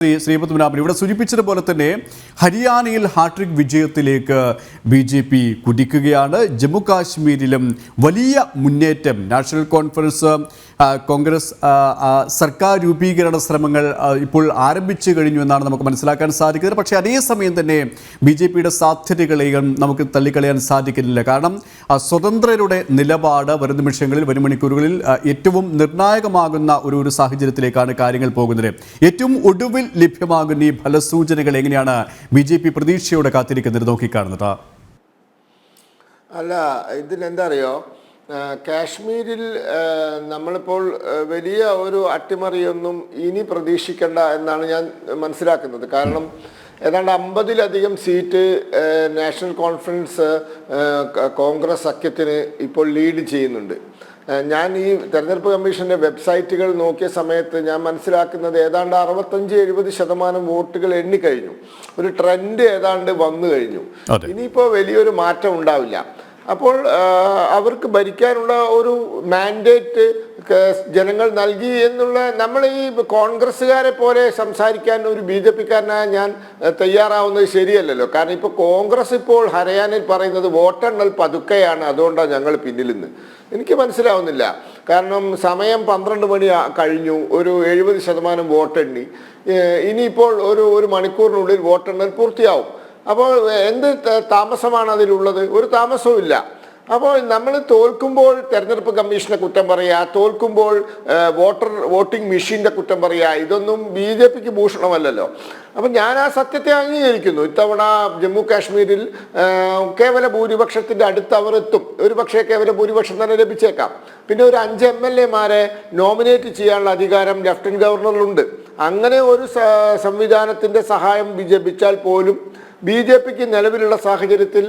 ശ്രീപത്മനാഭൻ ഇവിടെ സൂചിപ്പിച്ചതുപോലെ തന്നെ ഹരിയാനയിൽ ഹാട്രിക് വിജയത്തിലേക്ക് BJP കുതിക്കുകയാണ്. ജമ്മു കാശ്മീരിലും വലിയ മുന്നേറ്റം. നാഷണൽ കോൺഫറൻസ് കോൺഗ്രസ് സർക്കാർ രൂപീകരണ ശ്രമങ്ങൾ ഇപ്പോൾ ആരംഭിച്ചു കഴിഞ്ഞു എന്നാണ് നമുക്ക് മനസ്സിലാക്കാൻ സാധിക്കുന്നത്. പക്ഷേ അതേസമയം തന്നെ BJPയുടെ സാധ്യതകളെയും നമുക്ക് തള്ളിക്കളയാൻ സാധിക്കുന്നില്ല. കാരണം സ്വതന്ത്രരുടെ നിലപാട് വരും നിമിഷങ്ങളിൽ വരും മണിക്കൂറുകളിൽ ഏറ്റവും നിർണായകമാകുന്ന ഒരു സാഹചര്യത്തിലേക്കാണ് കാര്യങ്ങൾ പോകുന്നത്. ഏറ്റവും ഒടുവിൽ ലഭ്യമാകുന്ന ഈ ഫലസൂചനകൾ എങ്ങനെയാണ് BJP പ്രതീക്ഷയോടെ കാത്തിരിക്കുന്നത് നോക്കിക്കാണുന്നത്? അല്ല, ഇതിലെന്താ അറിയോ, കാശ്മീരിൽ നമ്മളിപ്പോൾ വലിയ ഒരു അട്ടിമറിയൊന്നും ഇനി പ്രതീക്ഷിക്കേണ്ട എന്നാണ് ഞാൻ മനസ്സിലാക്കുന്നത്. കാരണം ഏതാണ്ട് 50-ലധികം സീറ്റ് നാഷണൽ കോൺഫറൻസ് കോൺഗ്രസ് സഖ്യത്തിന് ഇപ്പോൾ ലീഡ് ചെയ്യുന്നുണ്ട്. ഞാൻ ഈ തെരഞ്ഞെടുപ്പ് കമ്മീഷന്റെ വെബ്സൈറ്റുകൾ നോക്കിയ സമയത്ത് ഞാൻ മനസ്സിലാക്കുന്നത് ഏതാണ്ട് 65-70% വോട്ടുകൾ എണ്ണിക്കഴിഞ്ഞു. ഒരു ട്രെൻഡ് ഏതാണ്ട് വന്നു കഴിഞ്ഞു. ഇനിയിപ്പോൾ വലിയൊരു മാറ്റം ഉണ്ടാവില്ല. അപ്പോൾ അവർക്ക് ഭരിക്കാനുള്ള ഒരു മാൻഡേറ്റ് ജനങ്ങൾ നൽകി എന്നുള്ള, നമ്മൾ ഈ കോൺഗ്രസ്സുകാരെ പോലെ സംസാരിക്കാൻ ഒരു BJPക്കാരനായ ഞാൻ തയ്യാറാവുന്നത് ശരിയല്ലല്ലോ. കാരണം ഇപ്പോൾ കോൺഗ്രസ് ഇപ്പോൾ ഹരിയാനയിൽ പറയുന്നത് വോട്ടെണ്ണൽ പതുക്കെയാണ്, അതുകൊണ്ടാണ് ഞങ്ങൾ പിന്നിൽ നിന്ന്. എനിക്ക് മനസ്സിലാവുന്നില്ല. കാരണം സമയം 12 മണി കഴിഞ്ഞു, ഒരു 70% വോട്ടെണ്ണി. ഇനിയിപ്പോൾ ഒരു മണിക്കൂറിനുള്ളിൽ വോട്ടെണ്ണൽ പൂർത്തിയാവും. അപ്പോൾ എന്ത് താമസമാണ് അതിലുള്ളത്? ഒരു താമസവും ഇല്ല. അപ്പോൾ നമ്മൾ തോൽക്കുമ്പോൾ തെരഞ്ഞെടുപ്പ് കമ്മീഷനെ കുറ്റം പറയുക, തോൽക്കുമ്പോൾ വോട്ടിംഗ് മെഷീൻ്റെ കുറ്റം പറയുക, ഇതൊന്നും BJPക്ക് ഭൂഷണമല്ലല്ലോ. അപ്പം ഞാൻ ആ സത്യത്തെ അംഗീകരിക്കുന്നു. ഇത്തവണ ജമ്മു കാശ്മീരിൽ കേവല ഭൂരിപക്ഷത്തിൻ്റെ അടുത്ത് അവർ എത്തും. ഒരു പക്ഷേ കേവല ഭൂരിപക്ഷം തന്നെ ലഭിച്ചേക്കാം. പിന്നെ ഒരു 5 MLA-മാരെ നോമിനേറ്റ് ചെയ്യാനുള്ള അധികാരം ലഫ്റ്റനന്റ് ഗവർണറിലുണ്ട്. അങ്ങനെ ഒരു സംവിധാനത്തിൻ്റെ സഹായം ലഭിച്ചാൽ പോലും BJPക്ക് നിലവിലുള്ള സാഹചര്യത്തിൽ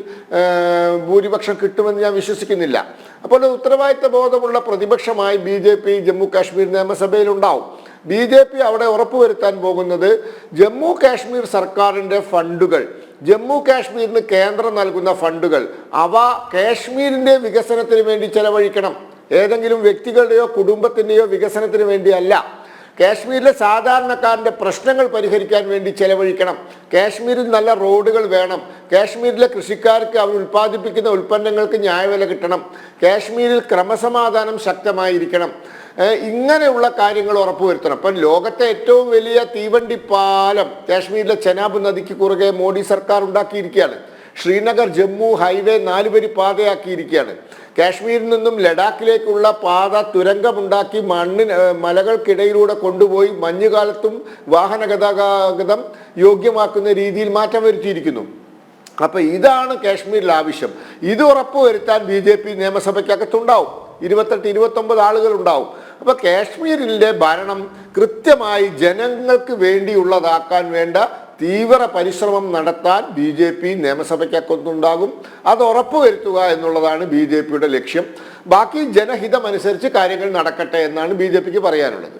ഭൂരിപക്ഷം കിട്ടുമെന്ന് ഞാൻ വിശ്വസിക്കുന്നില്ല. അപ്പോൾ ഉത്തരവാദിത്ത ബോധമുള്ള പ്രതിപക്ഷമായി BJP ജമ്മു കാശ്മീർ നിയമസഭയിൽ ഉണ്ടാവും. BJP അവിടെ ഉറപ്പുവരുത്താൻ പോകുന്നത് ജമ്മു കാശ്മീർ സർക്കാരിൻ്റെ ഫണ്ടുകൾ, ജമ്മു കാശ്മീരിന് കേന്ദ്രം നൽകുന്ന ഫണ്ടുകൾ, അവ കാശ്മീരിൻ്റെ വികസനത്തിന് വേണ്ടി ചെലവഴിക്കണം. ഏതെങ്കിലും വ്യക്തികളുടെയോ കുടുംബത്തിൻ്റെയോ വികസനത്തിന് വേണ്ടിയല്ല. കാശ്മീരിലെ സാധാരണക്കാരൻ്റെ പ്രശ്നങ്ങൾ പരിഹരിക്കാൻ വേണ്ടി ചെലവഴിക്കണം. കാശ്മീരിൽ നല്ല റോഡുകൾ വേണം. കാശ്മീരിലെ കൃഷിക്കാർക്ക് അവർ ഉൽപ്പാദിപ്പിക്കുന്ന ഉൽപ്പന്നങ്ങൾക്ക് ന്യായവില കിട്ടണം. കാശ്മീരിൽ ക്രമസമാധാനം ശക്തമായിരിക്കണം. ഇങ്ങനെയുള്ള കാര്യങ്ങൾ ഉറപ്പുവരുത്തണം. അപ്പം ലോകത്തെ ഏറ്റവും വലിയ തീവണ്ടി പാലം കാശ്മീരിലെ ചെനാബ് നദിക്ക് കുറുകെ മോഡി സർക്കാർ ഉണ്ടാക്കിയിരിക്കുകയാണ്. ശ്രീനഗർ ജമ്മു ഹൈവേ 4 വരി പാതയാക്കിയിരിക്കുകയാണ്. കാശ്മീരിൽ നിന്നും ലഡാക്കിലേക്കുള്ള പാത തുരങ്കമുണ്ടാക്കി മലകൾക്കിടയിലൂടെ കൊണ്ടുപോയി മഞ്ഞുകാലത്തും വാഹന ഗതാഗതം യോഗ്യമാക്കുന്ന രീതിയിൽ മാറ്റം വരുത്തിയിരിക്കുന്നു. അപ്പം ഇതാണ് കാശ്മീരിൽ ആവശ്യം. ഇത് ഉറപ്പുവരുത്താൻ BJP നിയമസഭയ്ക്കകത്തുണ്ടാവും. 28-29 ആളുകൾ ഉണ്ടാവും. അപ്പോൾ കാശ്മീരിൻ്റെ ഭരണം കൃത്യമായി ജനങ്ങൾക്ക് വേണ്ടിയുള്ളതാക്കാൻ വേണ്ട തീവ്ര പരിശ്രമം നടത്താൻ BJP നിയമസഭയ്ക്കകത്തുണ്ടാകും. അത് ഉറപ്പുവരുത്തുക എന്നുള്ളതാണ് BJPയുടെ ലക്ഷ്യം. ബാക്കി ജനഹിതമനുസരിച്ച് കാര്യങ്ങൾ നടക്കട്ടെ എന്നാണ് BJPക്ക് പറയാനുള്ളത്.